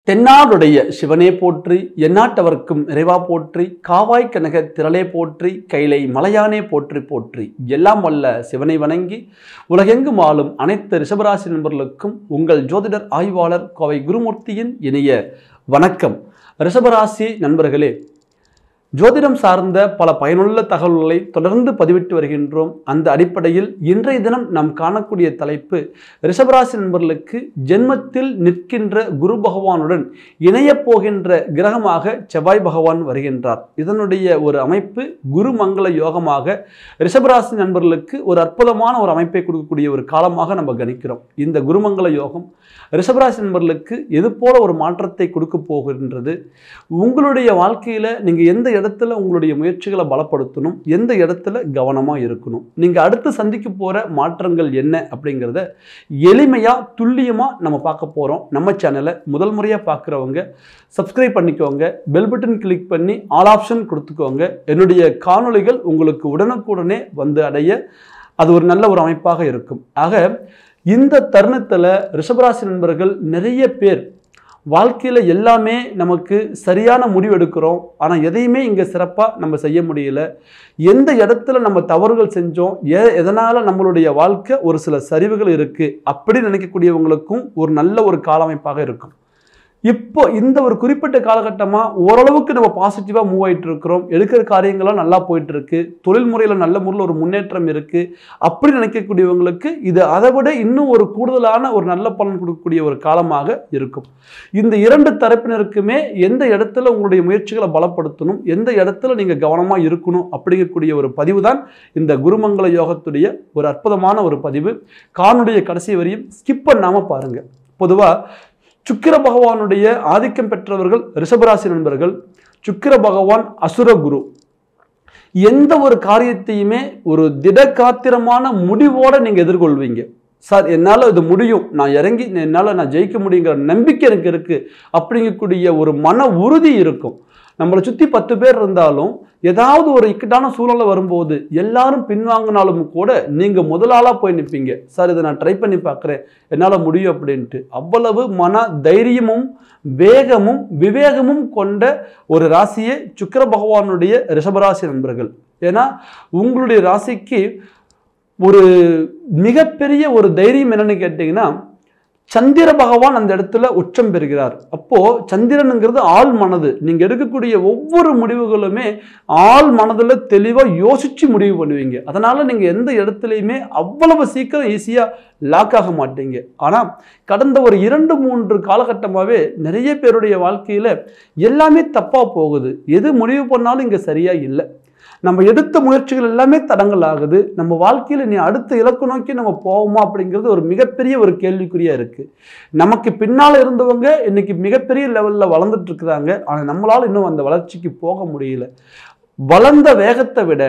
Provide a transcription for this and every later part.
தென்னாடுடைய சிவனே போற்றி, எந்நாட்டவர்க்கும் இறைவா போற்றி, காவாய் கனக திரளே போற்றி, கைலை மலையானே போற்றி போற்றி. எல்லாம் வல்ல சிவனை வணங்கி உலகெங்கும் ஆளும் அனைத்து ரிஷபராசி நண்பர்களுக்கும் உங்கள் ஜோதிடர் ஆய்வாளர் கோவை குருமூர்த்தியின் இனிய வணக்கம். ரிஷபராசி நண்பர்களே, ஜோதிடம் சார்ந்த பல பயனுள்ள தகவல்களை தொடர்ந்து பதிவிட்டு வருகின்றோம். அந்த அடிப்படையில் இன்றைய தினம் நாம் காணக்கூடிய தலைப்பு, ரிஷபராசி நண்பர்களுக்கு ஜென்மத்தில் நிற்கின்ற குரு பகவானுடன் இணையப் போகின்ற கிரகமாக செவ்வாய் பகவான் வருகின்றார். இதனுடைய ஒரு அமைப்பு குரு மங்கள யோகமாக ரிஷபராசி நண்பர்களுக்கு ஒரு அற்புதமான ஒரு அமைப்பை கொடுக்கக்கூடிய ஒரு காலமாக நம்ம கணிக்கிறோம். இந்த குருமங்கள யோகம் ரிஷபராசி நண்பர்களுக்கு எது போல ஒரு மாற்றத்தை கொடுக்க போகின்றது, உங்களுடைய வாழ்க்கையில நீங்க எந்த இடத்துல உங்களுடைய முயற்சிகளை பலப்படுத்தணும், எந்த இடத்துல கவனமா இருக்கணும், நீங்க அடுத்து சந்திக்க போற மாற்றங்கள் என்ன அப்படிங்கிறத எளிமையா துல்லியமா நம்ம பார்க்க போறோம். நம்ம சேனலை முதல் முறையா பார்க்குறவங்க சப்ஸ்கிரைப் பண்ணிக்கோங்க, பெல் பட்டன் கிளிக் பண்ணி ஆல் ஆப்ஷன் கொடுத்துக்கோங்க. என்னுடைய காணொளிகள் உங்களுக்கு உடனுக்குடனே வந்து அடைய அது ஒரு நல்ல ஒரு அமைப்பாக இருக்கும். ஆக இந்த தருணத்துல ரிஷபராசி நண்பர்கள் நிறைய பேர் வாழ்க்கையில் எல்லாமே நமக்கு சரியான முடிவு எடுக்கிறோம், ஆனால் எதையுமே இங்கே சிறப்பாக நம்ம செய்ய முடியல. எந்த இடத்துல நம்ம தவறுகள் செஞ்சோம், எதனால் நம்மளுடைய வாழ்க்கை ஒரு சில சரிவுகள் இருக்குது அப்படி நினைக்கக்கூடியவங்களுக்கும் ஒரு நல்ல ஒரு காலமைப்பாக இருக்கும். இப்போ இந்த ஒரு குறிப்பிட்ட காலகட்டமாக ஓரளவுக்கு நம்ம பாசிட்டிவாக மூவ் ஆகிட்டு இருக்கிறோம், எடுக்கிற காரியங்கள்லாம் நல்லா போயிட்டு இருக்கு, தொழில் முறையில் நல்ல முறையில் ஒரு முன்னேற்றம் இருக்குது அப்படி நினைக்கக்கூடியவங்களுக்கு இது அதை விட இன்னும் ஒரு கூடுதலான ஒரு நல்ல பலன் கொடுக்கக்கூடிய ஒரு காலமாக இருக்கும். இந்த இரண்டு தரப்பினருக்குமே எந்த இடத்துல உங்களுடைய முயற்சிகளை பலப்படுத்தணும், எந்த இடத்துல நீங்கள் கவனமாக இருக்கணும் அப்படிங்கக்கூடிய ஒரு பதிவு தான் இந்த குருமங்கள யோகத்துடைய ஒரு அற்புதமான ஒரு பதிவு. காணொளிய கடைசி வரையும் ஸ்கிப் பண்ணாமல் பாருங்கள். பொதுவாக சுக்கிர பகவானுடைய ஆதிக்கம் பெற்றவர்கள் ரிஷபராசி நண்பர்கள். சுக்கிர பகவான் அசுர குரு. எந்த ஒரு காரியத்தையுமே ஒரு திடகாத்திரமான முடிவோட நீங்க எதிர்கொள்வீங்க. சார் என்னால் இது முடியும், நான் இறங்கி என்னால் நான் ஜெயிக்க முடியுங்கிற நம்பிக்கை எனக்கு இருக்கு அப்படிங்கக்கூடிய ஒரு மன உறுதி இருக்கும். நம்மளை சுற்றி 10 பேர் இருந்தாலும் ஏதாவது ஒரு இக்கட்டான சூழ்நிலை வரும்போது எல்லாரும் பின்வாங்கினாலும் கூட நீங்கள் முதலாளாக போய் நிற்பீங்க. சார் இதை நான் ட்ரை பண்ணி பார்க்குறேன், என்னால் முடியும் அப்படின்ட்டு. அவ்வளவு மன தைரியமும் வேகமும் விவேகமும் கொண்ட ஒரு ராசியே சுக்கிர பகவானுடைய ரிஷபராசி நண்பர்கள். ஏன்னா உங்களுடைய ராசிக்கு ஒரு மிகப்பெரிய ஒரு தைரியம் என்னன்னு கேட்டிங்கன்னா, சந்திர பகவான் அந்த இடத்துல உச்சம் பெறுகிறார். அப்போ சந்திரனுங்கிறது ஆள் மனது. நீங்க எடுக்கக்கூடிய ஒவ்வொரு முடிவுகளுமே ஆள் மனதுல தெளிவா யோசிச்சு முடிவு பண்ணுவீங்க. அதனால நீங்க எந்த இடத்துலையுமே அவ்வளவு சீக்கிரம் ஈஸியா லாக் ஆக மாட்டீங்க. ஆனா கடந்த ஒரு 2-3 காலகட்டமாவே நிறைய பேருடைய வாழ்க்கையில எல்லாமே தப்பா போகுது. எது முடிவு பண்ணாலும் இங்க சரியா இல்லை. நம்ம எடுத்த முயற்சிகள் எல்லாமே தடங்கள் ஆகுது. நம்ம வாழ்க்கையில் நீ அடுத்த இலக்கு நோக்கி நம்ம போவோமா அப்படிங்கிறது ஒரு மிகப்பெரிய ஒரு கேள்விக்குறியா இருக்கு. நமக்கு பின்னால் இருந்தவங்க இன்னைக்கு மிகப்பெரிய லெவலில் வளர்ந்துட்டு இருக்கிறாங்க. ஆனால் நம்மளால இன்னும் அந்த வளர்ச்சிக்கு போக முடியல. வளர்ந்த வேகத்தை விட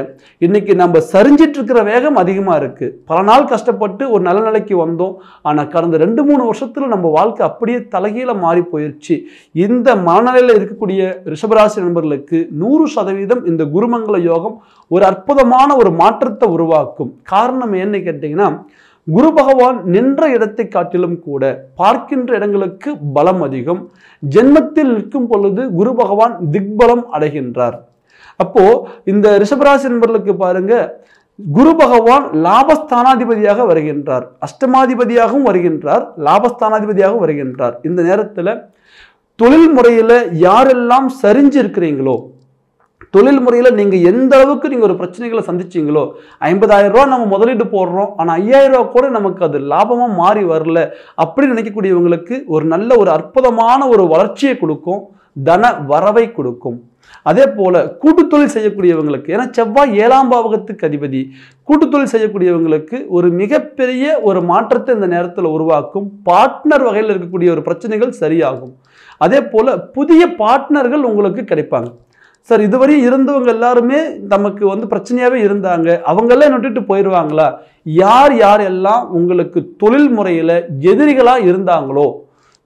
இன்னைக்கு நம்ம சரிஞ்சிட்டு இருக்கிற வேகம் அதிகமாக இருக்கு. பல நாள் கஷ்டப்பட்டு ஒரு நல்ல நிலைக்கு வந்தோம், ஆனால் கடந்த 2-3 வருஷத்துல நம்ம வாழ்க்கை அப்படியே தலைகீழ மாறி போயிடுச்சு. இந்த மனநிலையில் இருக்கக்கூடிய ரிஷபராசி நண்பர்களுக்கு 100% இந்த குருமங்கள யோகம் ஒரு அற்புதமான ஒரு மாற்றத்தை உருவாக்கும். காரணம் என்ன கேட்டீங்கன்னா, குரு பகவான் நின்ற இடத்தை காட்டிலும் கூட பார்க்கின்ற இடங்களுக்கு பலம் அதிகம். ஜென்மத்தில் நிற்கும் பொழுது குரு பகவான் திக்பலம் அடைகின்றார். அப்போ இந்த ரிஷபராசி நண்பர்களுக்கு பாருங்க, குரு பகவான் லாபஸ்தானாதிபதியாக வருகின்றார், அஷ்டமாதிபதியாகவும் வருகின்றார், லாபஸ்தானாதிபதியாகவும் வருகின்றார். இந்த நேரத்தில் தொழில் முறையில் யாரெல்லாம் சரிஞ்சு இருக்கிறீங்களோ, தொழில் முறையில் நீங்கள் எந்த அளவுக்கு நீங்கள் ஒரு பிரச்சனைகளை சந்திச்சிங்களோ, 50,000 ரூபா நம்ம முதலீடு போடுறோம், ஆனால் 5,000 ரூபா கூட நமக்கு அது லாபமாக மாறி வரல அப்படி நினைக்கக்கூடியவங்களுக்கு ஒரு நல்ல ஒரு அற்புதமான ஒரு வளர்ச்சியை கொடுக்கும், தன வரவை கொடுக்கும். அதே போல கூட்டுத்தொழில் செய்யக்கூடியவங்களுக்கு, ஏன்னா செவ்வாய் 7ஆம் பாவகத்துக்கு அதிபதி, கூட்டுத்தொழில் செய்யக்கூடியவங்களுக்கு ஒரு மிகப்பெரிய ஒரு மாற்றத்தை இந்த நேரத்தில் உருவாக்கும். பார்ட்னர் வகையில் இருக்கக்கூடிய ஒரு பிரச்சனைகள் சரியாகும். அதே போல புதிய பார்ட்னர்கள் உங்களுக்கு கிடைப்பாங்க. சார் இதுவரை இருந்தவங்க எல்லாருமே நமக்கு பிரச்சனையாவே இருந்தாங்க, அவங்கெல்லாம் என்ன விட்டுட்டு போயிடுவாங்களா? யார் யாரெல்லாம் உங்களுக்கு தொழில் முறையில் எதிரிகளா இருந்தாங்களோ,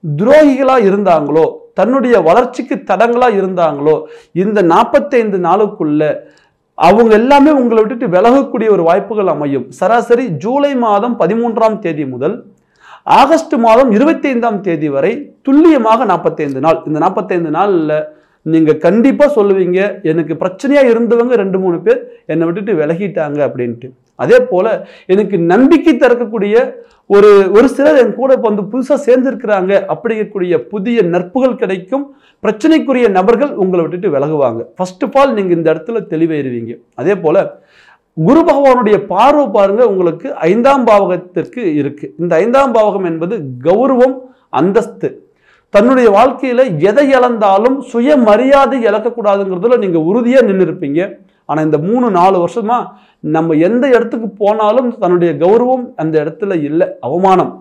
துரோகிகளா இருந்தாங்களோ, தன்னுடைய வளர்ச்சிக்கு தடங்களா இருந்தாங்களோ, இந்த 45 நாளுக்குள்ள அவங்க எல்லாமே உங்களை விட்டுட்டு விலகக்கூடிய ஒரு வாய்ப்புகள் அமையும். சராசரி ஜூலை மாதம் 13ஆம் தேதி முதல் ஆகஸ்ட் மாதம் 25ஆம் தேதி வரை துல்லியமாக 45 நாள். இந்த 45 நாள்ல நீங்க கண்டிப்பா சொல்லுவீங்க, எனக்கு பிரச்சனையா இருந்தவங்க 2-3 பேர் என்னை விட்டுட்டு விலகிட்டாங்க அப்படின்ட்டு. அதே போல எனக்கு நம்பிக்கை தரக்கூடிய ஒரு சிலர் என் கூட இப்போ வந்து புதுசாக சேர்ந்திருக்கிறாங்க அப்படிங்கக்கூடிய புதிய நட்புகள் கிடைக்கும். பிரச்சனைக்குரிய நபர்கள் உங்களை விட்டுட்டு விலகுவாங்க. ஃபர்ஸ்ட் ஆஃப் ஆல் நீங்க இந்த இடத்துல தெளிவாயிருவீங்க. அதே போல குரு பகவானுடைய பார்வை பாருங்க உங்களுக்கு 5ஆம் பாவகத்திற்கு இருக்கு. இந்த 5ஆம் பாவகம் என்பது கௌரவம், அந்தஸ்து. தன்னுடைய வாழ்க்கையில எதை இழந்தாலும் சுயமரியாதை இழக்கக்கூடாதுங்கிறதுல நீங்க உறுதியா நின்று இருப்பீங்க. ஆனா இந்த 3-4 வருஷமா நம்ம எந்த இடத்துக்கு போனாலும் தன்னுடைய கௌரவம் அந்த இடத்துல இல்லை. அவமானம்,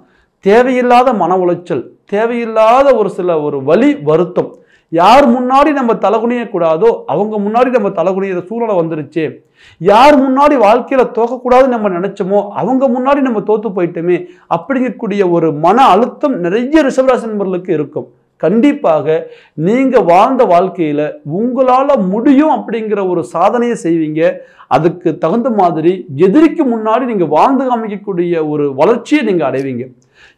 தேவையில்லாத மன உளைச்சல், தேவையில்லாத ஒரு வலி, வருத்தம். யார் முன்னாடி நம்ம தலகுனியக்கூடாதோ அவங்க முன்னாடி நம்ம தலகுனியிற சூழ்நிலை வந்துருச்சு. யார் முன்னாடி வாழ்க்கையில தோக்கக்கூடாதுன்னு நம்ம நினைச்சோமோ அவங்க முன்னாடி நம்ம தோத்து போயிட்டோமே அப்படிங்கக்கூடிய ஒரு மன அழுத்தம் நிறைய ரிஷபராசி நண்பர்களுக்கு இருக்கும். கண்டிப்பாக நீங்க வாழ்ந்த வாழ்க்கையில உங்களால முடியும் அப்படிங்கிற ஒரு சாதனையை செய்வீங்க. அதுக்கு தகுந்த மாதிரி எதிரிக்கு முன்னாடி நீங்க வாழ்ந்து காமிக்கக்கூடிய ஒரு வளர்ச்சியை நீங்க அடைவீங்க.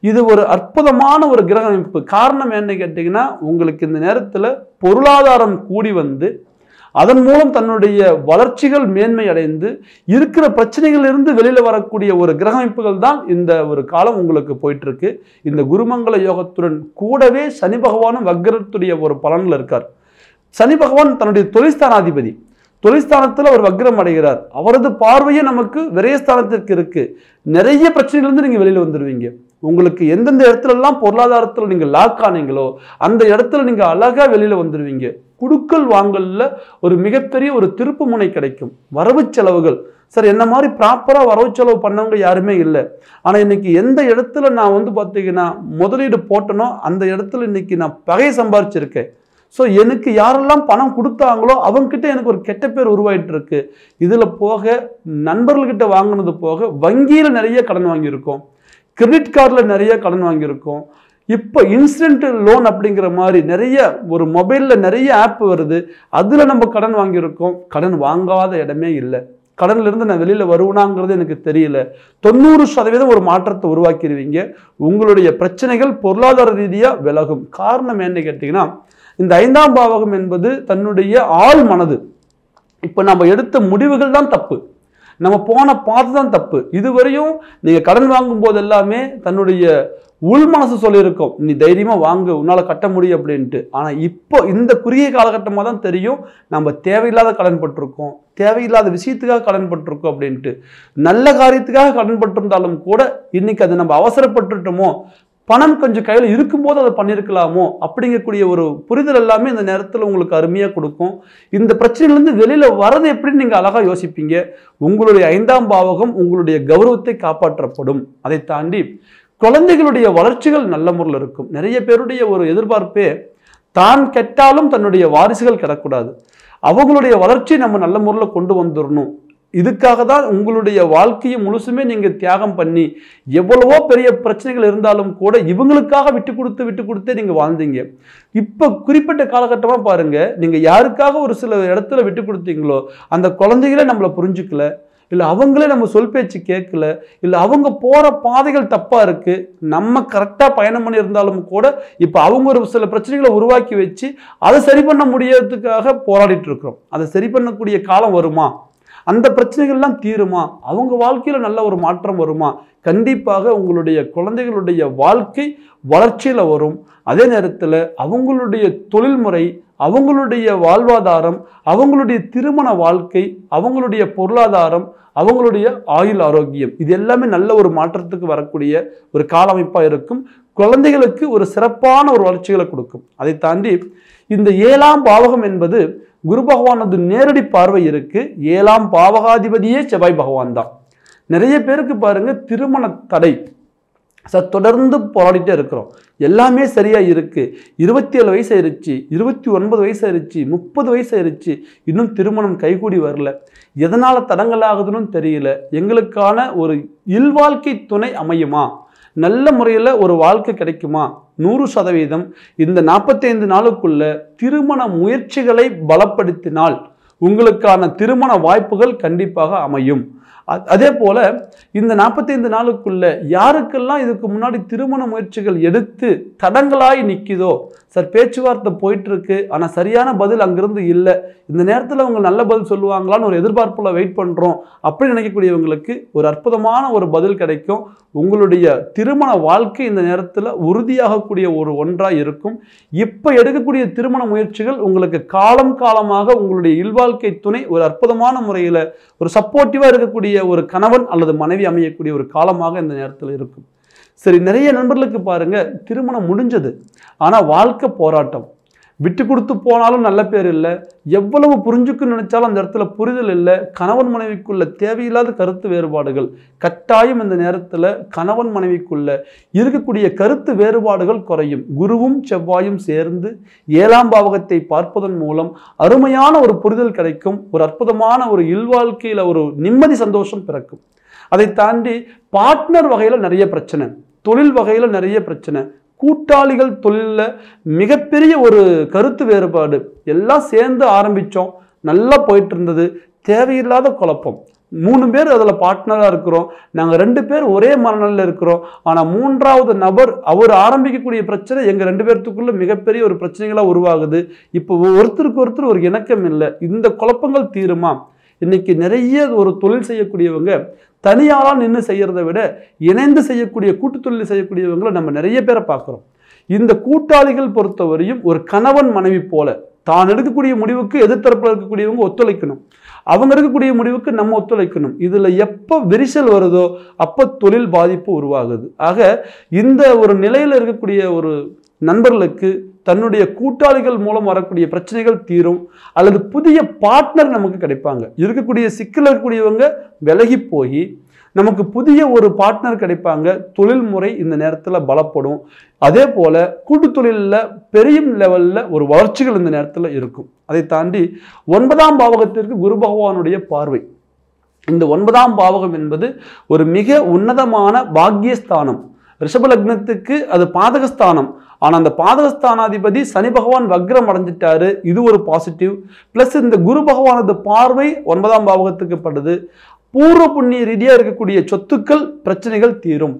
இது ஒரு அற்புதமான ஒரு கிரக அமைப்பு. காரணம் என்ன கேட்டீங்கன்னா, உங்களுக்கு இந்த நேரத்துல பொருளாதாரம் கூடி வந்து அதன் மூலம் தன்னுடைய வளர்ச்சிகள் மேன்மை அடைந்து இருக்கிற பிரச்சனைகளிலிருந்து வெளியில வரக்கூடிய ஒரு கிரக அமைப்புகள் தான் இந்த ஒரு காலம் உங்களுக்கு போயிட்டு இருக்கு. இந்த குருமங்கள யோகத்துடன் கூடவே சனி பகவானும் வக்ரத்துடைய ஒரு பலன்ல இருக்கார். சனி பகவான் தன்னுடைய தொழில்ஸ்தானாதிபதி, தொழில்ஸ்தானத்தில் அவர் வக்ரம் அடைகிறார். அவரது பார்வையே நமக்கு விரயஸ்தானத்திற்கு இருக்கு. நிறைய பிரச்சனைகளிலிருந்து நீங்க வெளியில வந்துடுவீங்க. உங்களுக்கு எந்தெந்த இடத்துல எல்லாம் பொருளாதாரத்தில் நீங்க லாக் ஆனீங்களோ அந்த இடத்துல நீங்க அழகா வெளியில வந்துடுவீங்க. குடுக்கல் வாங்கல்ல ஒரு மிகப்பெரிய ஒரு திருப்பு முனை கிடைக்கும். வரவு செலவுகள் சார் என்ன மாதிரி ப்ராப்பரா வரவு செலவு பண்ணவங்க யாருமே இல்லை. ஆனா இன்னைக்கு எந்த இடத்துல நான் வந்து பார்த்தீங்கன்னா முதலீடு போட்டனோ அந்த இடத்துல இன்னைக்கு நான் பகை சம்பாரிச்சிருக்கேன். ஸோ எனக்கு யாரெல்லாம் பணம் கொடுத்தாங்களோ அவங்ககிட்ட எனக்கு ஒரு கெட்ட பேர் உருவாயிட்டு இருக்கு. இதுல போக நண்பர்கள்கிட்ட வாங்கினது போக வங்கியில நிறைய கடன் வாங்கியிருக்கோம், கிரெடிட் கார்டில் நிறைய கடன் வாங்கியிருக்கோம். இப்போ இன்ஸ்டன்ட் லோன் அப்படிங்கிற மாதிரி நிறைய ஒரு மொபைலில் நிறைய ஆப் வருது, அதில் நம்ம கடன் வாங்கியிருக்கோம். கடன் வாங்காத இடமே இல்லை. கடன்லேருந்து நான் வெளியில் வருவேனாங்கிறது எனக்கு தெரியல. 90% ஒரு மாற்றத்தை உருவாக்கிடுவீங்க. உங்களுடைய பிரச்சனைகள் பொருளாதார ரீதியாக விலகும். காரணம் என்ன கேட்டிங்கன்னா, இந்த 5ஆம் பாவகம் என்பது தன்னுடைய ஆள் மனது. இப்போ நம்ம எடுத்த முடிவுகள் தான் தப்பு, நம்ம போன பாதை தான் தப்பு. இதுவரையும் நீங்க கடன் வாங்கும் போது எல்லாமே தன்னுடைய உள் மனசு சொல்லியிருக்கோம், நீ தைரியமா வாங்கு, உன்னால கட்ட முடியும் அப்படின்ட்டு. ஆனா இப்போ இந்த குறுகிய காலகட்டமாக தான் தெரியும் நம்ம தேவையில்லாத கடன் பட்டிருக்கோம், தேவையில்லாத விஷயத்துக்காக கடன் பட்டிருக்கோம் அப்படின்ட்டு. நல்ல காரியத்துக்காக கடன் பட்டிருந்தாலும் கூட இன்னைக்கு அது நம்ம அவசரப்பட்டுட்டோமோ, பணம் கொஞ்சம் கையில் இருக்கும்போது அதை பண்ணியிருக்கலாமோ அப்படிங்கக்கூடிய ஒரு புரிதல் எல்லாமே இந்த நேரத்தில் உங்களுக்கு அருமையாக கொடுக்கும். இந்த பிரச்சனையிலேருந்து வெளியில் வரது எப்படின்னு நீங்கள் அழகாக யோசிப்பீங்க. உங்களுடைய 5ஆம் பாவகம் உங்களுடைய கௌரவத்தை காப்பாற்றப்படும். அதை தாண்டி குழந்தைகளுடைய வளர்ச்சிகள் நல்ல முறையில் இருக்கும். நிறைய பேருடைய ஒரு எதிர்பார்ப்பே தான் கெட்டாலும் தன்னுடைய வாரிசுகள் கெடக்கூடாது, அவங்களுடைய வளர்ச்சியை நம்ம நல்ல முறையில் கொண்டு வந்துடணும். இதுக்காக தான் உங்களுடைய வாழ்க்கையை முழுசுமே நீங்க தியாகம் பண்ணி எவ்வளவோ பெரிய பிரச்சனைகள் இருந்தாலும் கூட இவங்களுக்காக விட்டு கொடுத்தே நீங்க வாழ்ந்தீங்க. இப்ப குறிப்பிட்ட காலகட்டமா பாருங்க, நீங்க யாருக்காக ஒரு சில இடத்துல விட்டு கொடுத்தீங்களோ அந்த குழந்தைகளே நம்மளை புரிஞ்சுக்கல, இல்லை அவங்களே நம்ம சொல் பேச்சு கேட்கல, இல்லை அவங்க போற பாதைகள் தப்பா இருக்கு, நம்ம கரெக்டா பயணம் பண்ணி இருந்தாலும் கூட இப்போ அவங்க ஒரு சில பிரச்சனைகளை உருவாக்கி வச்சு அதை சரி பண்ண முடியறதுக்காக போராடிட்டு இருக்கிறோம். அதை சரி பண்ணக்கூடிய காலம் வருமா? அந்த பிரச்சனைகள்லாம் தீருமா? அவங்க வாழ்க்கையில நல்ல ஒரு மாற்றம் வருமா? கண்டிப்பாக உங்களுடைய குழந்தைகளுடைய வாழ்க்கை வளர்ச்சியில வரும். அதே நேரத்தில் அவங்களுடைய தொழில்முறை, அவங்களுடைய வாழ்வாதாரம், அவங்களுடைய திருமண வாழ்க்கை, அவங்களுடைய பொருளாதாரம், அவங்களுடைய ஆயுள் ஆரோக்கியம், இது எல்லாமே நல்ல ஒரு மாற்றத்துக்கு வரக்கூடிய ஒரு கால அமைப்பாக இருக்கும். குழந்தைகளுக்கு ஒரு சிறப்பான ஒரு வளர்ச்சிகளை கொடுக்கும். அதை தாண்டி இந்த 7ஆம் பாவகம் என்பது குரு பகவானது நேரடி பார்வை இருக்கு. 7ஆம் பாவகாதிபதியே செவ்வாய் பகவான் தான். நிறைய பேருக்கு பாருங்க திருமண தடை சார், தொடர்ந்து போராடிட்டே இருக்கிறோம், எல்லாமே சரியா இருக்கு, 27 வயசு ஆயிருச்சு, 29 வயசு ஆயிருச்சு, 30 வயசு ஆயிருச்சு, இன்னும் திருமணம் கைகூடி வரல, எதனால தடங்கள் ஆகுதுன்னு தெரியல, எங்களுக்கான ஒரு இல்வாழ்க்கை துணை அமையுமா, நல்ல முறையில் ஒரு வாழ்க்கை கிடைக்குமா? 100% இந்த 45 நாளுக்குள்ள திருமண முயற்சிகளை பலப்படுத்தினால் உங்களுக்கான திருமண வாய்ப்புகள் கண்டிப்பாக அமையும். அதே போல இந்த 45 நாளுக்குள்ள யாருக்கெல்லாம் இதுக்கு முன்னாடி திருமண முயற்சிகள் எடுத்து தடங்களாய் நிற்குதோ, சார் பேச்சுவார்த்தை போயிட்டு இருக்கு ஆனால் சரியான பதில் அங்கிருந்து இல்லை, இந்த நேரத்தில் அவங்க நல்ல பதில் சொல்லுவாங்களான்னு ஒரு எதிர்பார்ப்புல வெயிட் பண்ணுறோம் அப்படி நினைக்கக்கூடியவங்களுக்கு ஒரு அற்புதமான ஒரு பதில் கிடைக்கும். உங்களுடைய திருமண வாழ்க்கை இந்த நேரத்தில் உறுதியாகக்கூடிய ஒரு ஒன்றாக இருக்கும். இப்போ எடுக்கக்கூடிய திருமண முயற்சிகள் உங்களுக்கு காலம் காலமாக உங்களுடைய இல்வாழ்க்கை துணை ஒரு அற்புதமான முறையில் ஒரு சப்போர்ட்டிவாக இருக்கக்கூடிய ஒரு கணவன் அல்லது மனைவி அமையக்கூடிய ஒரு காலமாக இந்த நேரத்தில் இருக்கும். சரி, நிறைய நண்பர்களுக்கு பாருங்க திருமணம் முடிஞ்சது, ஆனால் வாழ்க்கை போராட்டம். விட்டு கொடுத்து போனாலும் நல்ல பேர் இல்லை, எவ்வளவு புரிஞ்சுக்குன்னு நினைச்சாலும் அந்த இடத்துல புரிதல் இல்லை. கணவன் மனைவிக்குள்ள தேவையில்லாத கருத்து வேறுபாடுகள். கட்டாயம் இந்த நேரத்தில் கணவன் மனைவிக்குள்ள இருக்கக்கூடிய கருத்து வேறுபாடுகள் குறையும். குருவும் செவ்வாயும் சேர்ந்து 7ஆம் பாவகத்தை பார்ப்பதன் மூலம் அருமையான ஒரு புரிதல் கிடைக்கும். ஒரு அற்புதமான ஒரு இல்வாழ்க்கையில் ஒரு நிம்மதி சந்தோஷம் பிறக்கும். அதை தாண்டி பார்ட்னர் வகையில் நிறைய பிரச்சனை, தொழில் வகையில் நிறைய பிரச்சனை, கூட்டாளிகள் தொழிலில் மிகப்பெரிய ஒரு கருத்து வேறுபாடு. எல்லாம் சேர்ந்து ஆரம்பித்தோம், நல்லா போயிட்டு இருந்தது, தேவையில்லாத குழப்பம். 3 பேர் அதில் பார்ட்னராக இருக்கிறோம், நாங்கள் 2 பேர் ஒரே மனநிலையில் இருக்கிறோம். ஆனால் 3வது நபர் அவர் ஆரம்பிக்கக்கூடிய பிரச்சனை எங்கள் 2 பேர்த்துக்குள்ள மிகப்பெரிய ஒரு பிரச்சனைகளாக உருவாகுது. இப்போ ஒருத்தருக்கு ஒருத்தர் ஒரு இணக்கம் இல்லை. இந்த குழப்பங்கள் தீருமா? இன்னைக்கு நிறைய ஒரு தொழில் செய்யக்கூடியவங்க தனியாளாக நின்று செய்யறதை விட இணைந்து செய்யக்கூடிய கூட்டு தொழில் செய்யக்கூடியவங்களை நம்ம நிறைய பேரை பார்க்குறோம். இந்த கூட்டாளிகள் பொறுத்தவரையும் ஒரு கணவன் மனைவி போல தான் எடுக்கக்கூடிய முடிவுக்கு எதிர்த்தரப்பில் இருக்கக்கூடியவங்க ஒத்துழைக்கணும், அவங்க இருக்கக்கூடிய முடிவுக்கு நம்ம ஒத்துழைக்கணும். இதில் எப்போ விரிசல் வருதோ அப்போ தொழில் பாதிப்பு உருவாகுது. ஆக இந்த ஒரு நிலையில் இருக்கக்கூடிய ஒரு நண்பர்களுக்கு தன்னுடைய கூட்டாளிகள் மூலம் வரக்கூடிய பிரச்சனைகள் தீரும், அல்லது புதிய பார்ட்னர் நமக்கு கிடைப்பாங்க. இருக்கக்கூடிய சிக்கல் இருக்கக்கூடியவங்க விலகி போய் நமக்கு புதிய ஒரு பார்ட்னர் கிடைப்பாங்க. தொழில்முறை இந்த நேரத்தில் பலப்படும். அதே போல கூட்டு தொழிலில் பெரிய லெவலில் ஒரு வளர்ச்சிகள் இந்த நேரத்தில் இருக்கும். அதை தாண்டி 9ஆம் பாவகத்திற்கு குரு பகவானுடைய பார்வை. இந்த 9ஆம் பாவகம் என்பது ஒரு மிக உன்னதமான பாக்கியஸ்தானம். ரிஷப லக்னத்துக்கு அது பாதகஸ்தானம். ஆனால் அந்த பாதகஸ்தானாதிபதி சனி பகவான் வக்ரம் அடைஞ்சிட்டாரு, இது ஒரு பாசிட்டிவ். பிளஸ் இந்த குரு பகவானது பார்வை 9ஆம் பாவகத்துக்கு படுது. பூர்வ புண்ணிய ரீதியாக இருக்கக்கூடிய சொத்துக்கள் பிரச்சனைகள் தீரும்.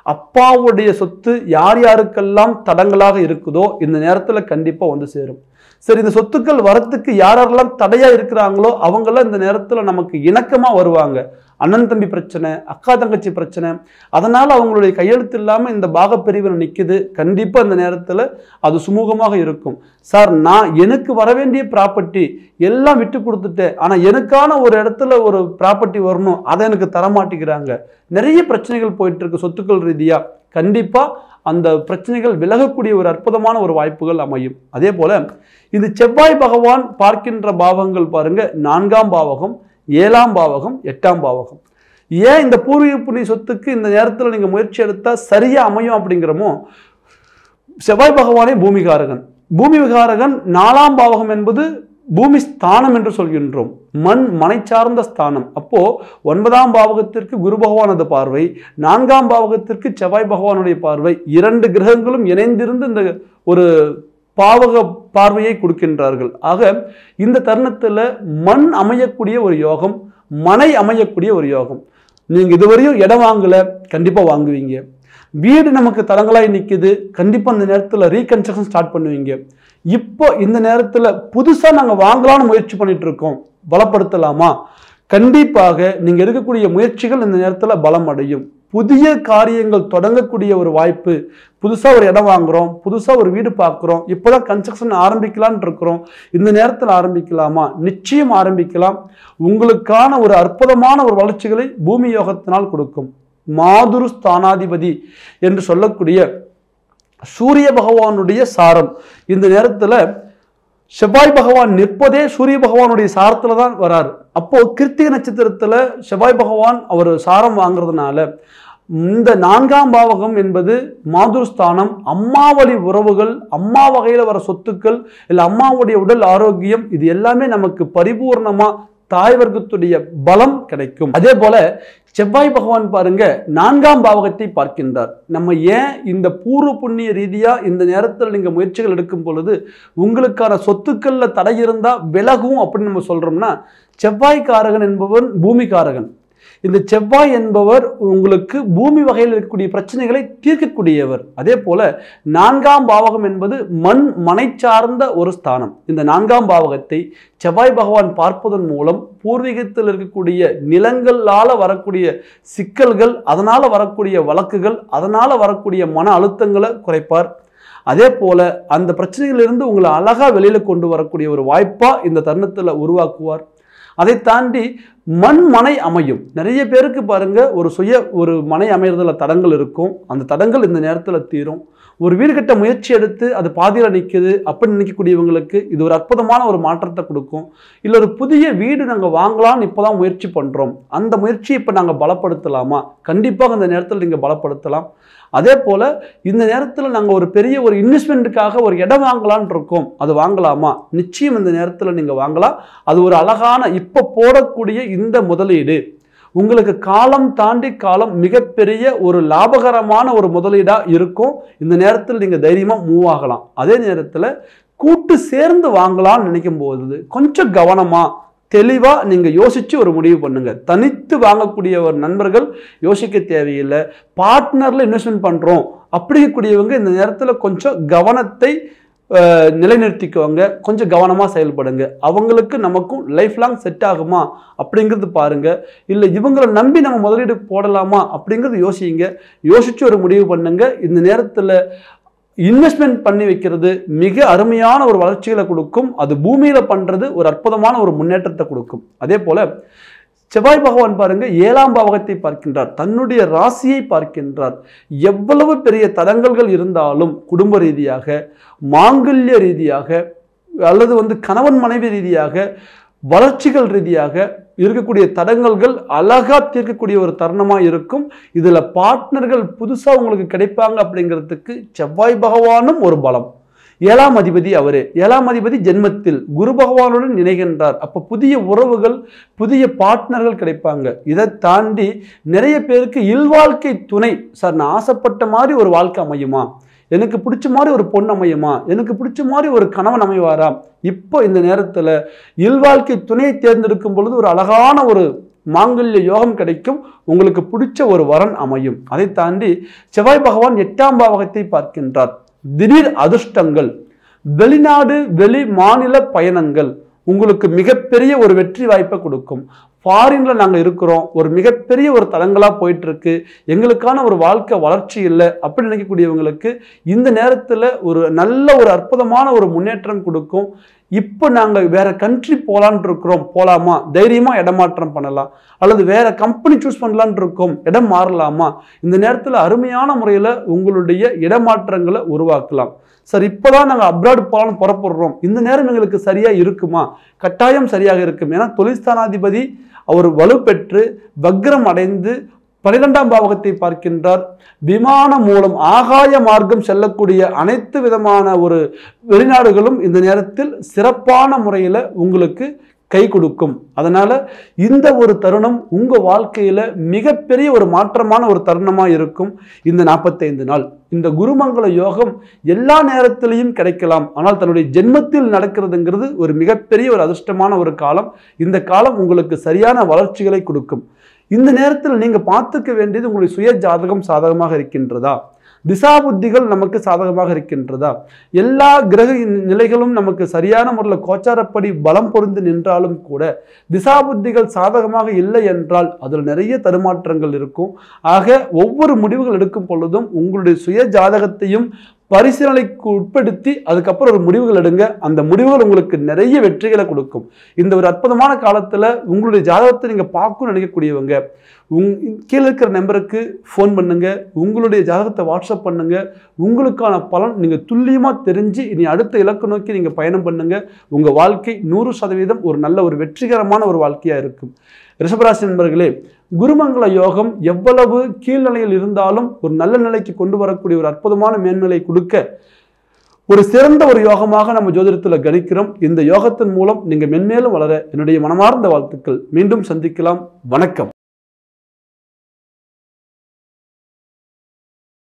அப்பாவுடைய சொத்து யார் யாருக்கெல்லாம் தடங்களாக இருக்குதோ இந்த நேரத்தில் கண்டிப்பாக வந்து சேரும். சரி, இந்த சொத்துக்கள் வரத்துக்கு யாரெல்லாம் தடையா இருக்கிறாங்களோ அவங்கெல்லாம் இந்த நேரத்தில் நமக்கு இணக்கமாக வருவாங்க. அண்ணன் தம்பி பிரச்சனை, அக்கா தங்கச்சி பிரச்சனை, அதனால் அவங்களுடைய கையெழுத்து இல்லாமல் இந்த பாகப்பிரிவில் நிற்குது. கண்டிப்பாக இந்த நேரத்தில் அது சுமூகமாக இருக்கும். சார், நான் எனக்கு வர வேண்டிய ப்ராப்பர்ட்டி எல்லாம் விட்டு கொடுத்துட்டேன், ஆனால் எனக்கான ஒரு இடத்துல ஒரு ப்ராப்பர்ட்டி வரணும், அதை எனக்கு தரமாட்டிக்கிறாங்க. நிறைய பிரச்சனைகள் போயிட்டு இருக்கு சொத்துக்கள் ரீதியாக. கண்டிப்பாக அந்த பிரச்சனைகள் விலகக்கூடிய ஒரு அற்புதமான ஒரு வாய்ப்புகள் அமையும். அதே போல இது செவ்வாய் பகவான் பார்க்கின்ற பாவங்கள் பாருங்க, 4ஆம் பாவகம், 7ஆம் பாவகம், 8ஆம் பாவகம். ஏன் இந்த பூர்வீக புண்ணிய சொத்துக்கு இந்த நேரத்தில் நீங்கள் முயற்சி எடுத்தால் சரியாக அமையும் அப்படிங்கிறமோ, செவ்வாய் பகவானே பூமிகாரகன். பூமி விகாரகன் 4ஆம் பாவகம் என்பது பூமி ஸ்தானம் என்று சொல்கின்றோம், மனை சார்ந்த ஸ்தானம். அப்போ 9ஆம் பாவகத்திற்கு குரு பகவானது பார்வை, 4ஆம் பாவகத்திற்கு செவ்வாய் பகவானுடைய பார்வை, 2 கிரகங்களும் இணைந்திருந்து இந்த ஒரு பாவக பார்வையை கொடுக்கின்றார்கள். ஆக இந்த தருணத்தில் மண் அமையக்கூடிய ஒரு யோகம், மனை அமையக்கூடிய ஒரு யோகம். நீங்கள் இதுவரையும் இடம் வாங்கலை, கண்டிப்பாக வாங்குவீங்க. வீடு நமக்கு தடங்களாய் நிற்குது, கண்டிப்பாக இந்த நேரத்தில் ரீகன்ஸ்ட்ரக்ஷன் ஸ்டார்ட் பண்ணுவீங்க. இப்போ இந்த நேரத்தில் புதுசாக நாங்கள் வாங்கலாம்னு முயற்சி பண்ணிட்டு இருக்கோம், பலப்படுத்தலாமா? கண்டிப்பாக நீங்கள் எடுக்கக்கூடிய முயற்சிகள் இந்த நேரத்தில் பலம் அடையும். புதிய காரியங்கள் தொடங்கக்கூடிய ஒரு வாய்ப்பு. புதுசாக ஒரு இடம் வாங்குகிறோம், புதுசாக ஒரு வீடு பார்க்குறோம், இப்போ தான் கன்ஸ்ட்ரக்ஷன் ஆரம்பிக்கலான்னு இருக்கிறோம், இந்த நேரத்தில் ஆரம்பிக்கலாமா? நிச்சயம் ஆரம்பிக்கலாம். உங்களுக்கான ஒரு அற்புதமான ஒரு வளர்ச்சிகளை பூமி யோகத்தினால் கொடுக்கும். மாதுரு ஸ்தானாதிபதி என்று சொல்லக்கூடிய சூரிய பகவானுடைய சாரம் இந்த நேரத்தில் செவ்வாய் பகவான் நிற்பதே சூரிய பகவானுடைய சாரத்தில் தான் வராரு. அப்போ கிருத்திகை நட்சத்திரத்தில் செவ்வாய் பகவான் அவர் சாரம் வாங்குறதுனால இந்த 4ஆம் பாவகம் என்பது மாதுருஸ்தானம். அம்மாவளி உறவுகள், அம்மா வகையில் வர சொத்துக்கள், இல்லை அம்மாவுடைய உடல் ஆரோக்கியம், இது எல்லாமே நமக்கு பரிபூர்ணமாக தாய் வர்க்கத்துடைய பலம் கிடைக்கும். அதே போல செவ்வாய் பகவான் பாருங்க 4ஆம் பாவகத்தை பார்க்கின்றார். நம்ம ஏன் இந்த பூர்வ புண்ணிய ரீதியா இந்த நேரத்தில் நீங்க முயற்சிகள் எடுக்கும் பொழுது உங்களுக்கான சொத்துக்கள்ல தடை இருந்தா விலகும் அப்படின்னு நம்ம சொல்றோம்னா, செவ்வாய்க்காரகன் என்பவன் பூமிக்காரகன். இந்த செவ்வாய் என்பவர் உங்களுக்கு பூமி வகையில் இருக்கக்கூடிய பிரச்சனைகளை தீர்க்கக்கூடியவர். அதே போல 4ஆம் பாவகம் என்பது மனை சார்ந்த ஒரு ஸ்தானம். இந்த 4ஆம் பாவகத்தை செவ்வாய் பகவான் பார்ப்பதன் மூலம் பூர்வீகத்தில் இருக்கக்கூடிய நிலங்களால வரக்கூடிய சிக்கல்கள், அதனால வரக்கூடிய வழக்குகள், அதனால வரக்கூடிய மன அழுத்தங்களை குறைப்பார். அதே போல அந்த பிரச்சனைகளிலிருந்து உங்களை அழகா வெளியில கொண்டு வரக்கூடிய ஒரு வாய்ப்பா இந்த தருணத்துல உருவாக்குவார். அதை தாண்டி மனை அமையும். நிறைய பேருக்கு பாருங்க ஒரு மனை அமைறதுல தடங்கள் இருக்கும். அந்த தடங்கள் இந்த நேரத்தில் தீரும். ஒரு வீடு கட்ட முயற்சி எடுத்து அது பாதியில் நிற்குது அப்படின்னு நினைக்கக்கூடியவங்களுக்கு இது ஒரு அற்புதமான ஒரு மாற்றத்தை கொடுக்கும். இல்லை ஒரு புதிய வீடு நாங்கள் வாங்கலாம்னு இப்போதான் முயற்சி பண்ணுறோம், அந்த முயற்சியை இப்போ நாங்கள் பலப்படுத்தலாமா? கண்டிப்பாக இந்த நேரத்தில் நீங்கள் பலப்படுத்தலாம். அதே போல் இந்த நேரத்தில் நாங்கள் ஒரு பெரிய ஒரு இன்வெஸ்ட்மெண்ட்டுக்காக ஒரு இடம் வாங்கலான் இருக்கோம், அது வாங்கலாமா? நிச்சயம் இந்த நேரத்தில் நீங்கள் வாங்கலாம். அது ஒரு அழகான இப்போ போடக்கூடிய இந்த முதலீடு உங்களுக்கு காலம் தாண்டி காலம் மிகப்பெரிய ஒரு லாபகரமான ஒரு முதலீடா இருக்கும். இந்த நேரத்தில் நீங்க தைரியமா மூவ் ஆகலாம். அதே நேரத்தில் கூட்டு சேர்ந்து வாங்கலாம்னு நினைக்கும் போது கொஞ்சம் கவனமா தெளிவா நீங்க யோசிச்சு ஒரு முடிவு பண்ணுங்க. தனித்து வாங்கக்கூடிய ஒரு நண்பர்கள் யோசிக்க தேவையில்லை. பார்ட்னர்ல இன்வெஸ்ட்மெண்ட் பண்றோம் அப்படிங்கக்கூடியவங்க இந்த நேரத்தில் கொஞ்சம் கவனத்தை நிலைநிறுத்திக்குவாங்க, கொஞ்சம் கவனமாக செயல்படுங்க. அவங்களுக்கு நமக்கும் லைஃப் லாங் செட் ஆகுமா அப்படிங்கிறது பாருங்க. இல்லை இவங்களை நம்பி நம்ம முதலீடு போடலாமா அப்படிங்கிறது யோசிங்க. யோசிச்சு ஒரு முடிவு பண்ணுங்க. இந்த நேரத்தில் இன்வெஸ்ட்மெண்ட் பண்ணி வைக்கிறது மிக அருமையான ஒரு வளர்ச்சிகளை கொடுக்கும். அது பூமியில பண்றது ஒரு அற்புதமான ஒரு முன்னேற்றத்தை கொடுக்கும். அதே போல செவ்வாய் பகவான் பாருங்க 7ஆம் பாவகத்தை பார்க்கின்றார், தன்னுடைய ராசியை பார்க்கின்றார். எவ்வளவு பெரிய தடங்கல்கள் இருந்தாலும் குடும்ப ரீதியாக, மாங்கல்ய ரீதியாக, அல்லது கணவன் மனைவி ரீதியாக, வளர்ச்சிகள் ரீதியாக இருக்கக்கூடிய தடங்கல்கள் அழகா தீர்க்கக்கூடிய ஒரு தருணமா இருக்கும். இதுல பார்ட்னர்கள் புதுசா உங்களுக்கு கிடைப்பாங்க அப்படிங்கிறதுக்கு செவ்வாய் பகவானும் ஒரு பலம். 7ஆம் அதிபதி அவரே. 7ஆம் அதிபதி ஜென்மத்தில் குரு பகவானுடன் இணைகின்றார். அப்ப புதிய உறவுகள், புதிய பார்ட்னர்கள் கிடைப்பாங்க. இதை தாண்டி நிறைய பேருக்கு இல்வாழ்க்கை துணை, சார் நான் ஆசைப்பட்ட மாதிரி ஒரு வாழ்க்கை அமையுமா, எனக்கு பிடிச்ச மாதிரி ஒரு பொண்ணு அமையுமா, எனக்கு பிடிச்ச மாதிரி ஒரு கணவன் அமைவாரா? இப்போ இந்த நேரத்தில் இல்வாழ்க்கை துணையை தேர்ந்தெடுக்கும் பொழுது ஒரு அழகான ஒரு மாங்கல்ய யோகம் கிடைக்கும். உங்களுக்கு பிடிச்ச ஒரு வரன் அமையும். அதை தாண்டி செவ்வாய் பகவான் 8ஆம் பாவகத்தை பார்க்கின்றார். திடீர் அதிர்ஷ்டங்கள், வெளிநாடு வெளி மாநில பயணங்கள் உங்களுக்கு மிகப்பெரிய ஒரு வெற்றி வாய்ப்பை கொடுக்கும். ஃபாரின்ல நாங்கள் இருக்கிறோம், ஒரு மிகப்பெரிய ஒரு தளங்களாக போயிட்டு இருக்கு, எங்களுக்கான ஒரு வாழ்க்கை வளர்ச்சி இல்லை அப்படின்னு நினைக்கக்கூடியவங்களுக்கு இந்த நேரத்தில் ஒரு நல்ல ஒரு அற்புதமான ஒரு முன்னேற்றம் கொடுக்கும். இப்போ நாங்கள் வேற கண்ட்ரி போகலான் இருக்கிறோம், போகலாமா? தைரியமா இடமாற்றம் பண்ணலாம். அல்லது வேற கம்பெனி சூஸ் பண்ணலான் இருக்கோம், இடம் மாறலாமா? இந்த நேரத்தில் அருமையான முறையில் உங்களுடைய இடமாற்றங்களை உருவாக்கலாம். சார் இப்போதான் நாங்கள் அப்ராட் போகலான்னு புறப்படுறோம், இந்த நேரம் எங்களுக்கு சரியா இருக்குமா? கட்டாயம் சரியாக இருக்கும். ஏன்னா தொழில்ஸ்தானாதிபதி அவர் வலுப்பெற்று வக்ரம் அடைந்து 12ஆம் பாவகத்தை பார்க்கின்றார். விமானம் மூலம் ஆகாய மார்க்கம் செல்லக்கூடிய அனைத்து விதமான ஒரு வெளிநாடுகளும் இந்த நேரத்தில் சிறப்பான முறையில் உங்களுக்கு கை கொடுக்கும். அதனால இந்த ஒரு தருணம் உங்க வாழ்க்கையில மிகப்பெரிய ஒரு மாற்றமான ஒரு தருணமா இருக்கும். இந்த 45 நாள் இந்த குருமங்கள யோகம் எல்லா நேரத்திலையும் கிடைக்கலாம். ஆனால் தன்னுடைய ஜென்மத்தில் நடக்கிறதுங்கிறது ஒரு மிகப்பெரிய ஒரு அதிர்ஷ்டமான ஒரு காலம். இந்த காலம் உங்களுக்கு சரியான வளர்ச்சிகளை கொடுக்கும். இந்த நேரத்தில் நீங்க பார்த்துக்க வேண்டியது உங்களுடைய சுய ஜாதகம் சாதகமாக இருக்கின்றதா, திசா புத்திகள் நமக்கு சாதகமாக இருக்கின்றதா, எல்லா கிரக நிலைகளும் நமக்கு சரியான முறையில் கோச்சாரப்படி பலம் பொருந்து நின்றாலும் கூட திசா புத்திகள் சாதகமாக இல்லை என்றால் அதில் நிறைய தடுமாற்றங்கள் இருக்கும். ஆக ஒவ்வொரு முடிவுகள் எடுக்கும் பொழுதும் உங்களுடைய சுய ஜாதகத்தையும் பரிசீலனைக்கு உட்படுத்தி அதுக்கப்புறம் ஒரு முடிவுகள் எடுங்க. அந்த முடிவுகள் உங்களுக்கு நிறைய வெற்றிகளை கொடுக்கும். இந்த ஒரு அற்புதமான காலத்தில் உங்களுடைய ஜாதகத்தை நீங்கள் பார்க்கணும்னு நினைக்கக்கூடியவங்க கீழே இருக்கிற நம்பருக்கு ஃபோன் பண்ணுங்க, உங்களுடைய ஜாதகத்தை வாட்ஸ்அப் பண்ணுங்க. உங்களுக்கான பலன் நீங்கள் துல்லியமாக தெரிஞ்சு இனி அடுத்த இலக்கு நோக்கி நீங்கள் பயணம் பண்ணுங்க. உங்கள் வாழ்க்கை 100% ஒரு நல்ல ஒரு வெற்றிகரமான ஒரு வாழ்க்கையாக இருக்கும். ரிஷபராசி நண்பர்களே, குருமங்கள யோகம் எவ்வளவு கீழ்நிலையில் இருந்தாலும் ஒரு நல்ல நிலைக்கு கொண்டு வரக்கூடிய ஒரு அற்புதமான மேன்மையை கொடுக்க ஒரு சிறந்த ஒரு யோகமாக நம்ம ஜோதிடத்தில் கணிக்கிறோம். இந்த யோகத்தின் மூலம் நீங்க மென்மேலும் வளர என்னுடைய மனமார்ந்த வாழ்த்துக்கள். மீண்டும் சந்திக்கலாம். வணக்கம்.